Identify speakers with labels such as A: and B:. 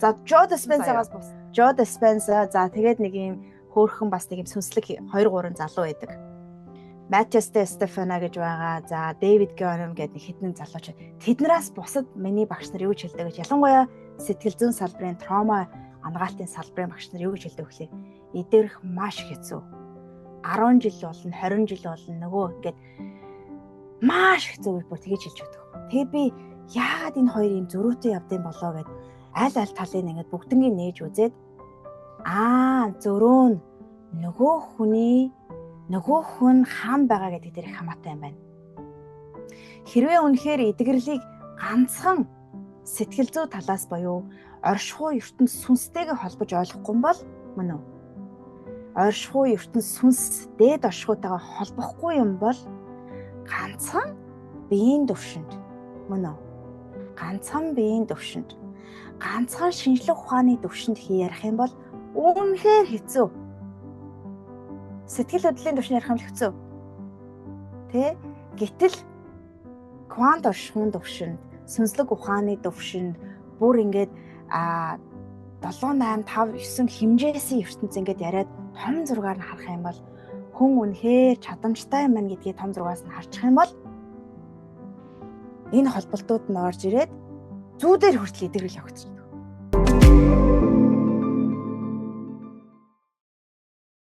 A: За Joe Dispenza-гаас бус. Joe Dispenza за тэгээд нэг юм хөөрхөн бас нэг юм сүнслэг 2 3 залуу байдаг. Mattias De Stefano гэж байгаа. За David Gautam гэдэг нэг хэдэн залууч. Тэднээс бусад миний багш нар юу гэж хэлдэг гэж ялангуяа сэтгэл зүйн салбарын травма ангаалтын салбарын багш нар юу гэж хэлдэг вөхлөө. Эдгэрх маш хэцүү. 10 жил болно, 20 жил болно нөгөө ингээд маш хэцүү бүр тэгэж хэлж өгдөг. Тэгээ би яагаад энэ хоёр юм зөрүүтэй явдсан болоо гэд аль талыг ингээд бүгднийг нээж үзээд зөрөө нь нөгөө хүн хаан байгаа гэдэг дээр их хамаатай юм байна. Хэрвээ үнэхээр эдгэрлийг ганцхан сэтгэл зүй талаас буюу оршихуй ертөнц сүнстэйгээ холбож ойлгохгүй бол мөн үү? Оршихуй ертөнц сүнс дээд оршихуйтайгаа холбохгүй юм бол ганцхан биеийн төвшөнд мөн үү? Ганцхан биеийн төвшөнд ганцхан шинжлэх ухааны төвшөнд ярих юм бол үнэхээр хэцүү. Сэтгэл хөдлөлийн төвшөнд ярих юм л хэцүү. Тэ? Гэтэл квант оршихуйн төвшөнд, сүнслэг ухааны төвшөнд бүр ингээд 7 8 5 9 хэмжээсийн ертөнц ингээд яриад том зургаар нь харах юм бол хүн үнэхээр чадамжтай юм байна гэдгийг том зургаас нь харчих юм бол энэ холболтууд нь орж ирээд зүүдээр хүртэл эдгэрэл явагдчихдаг.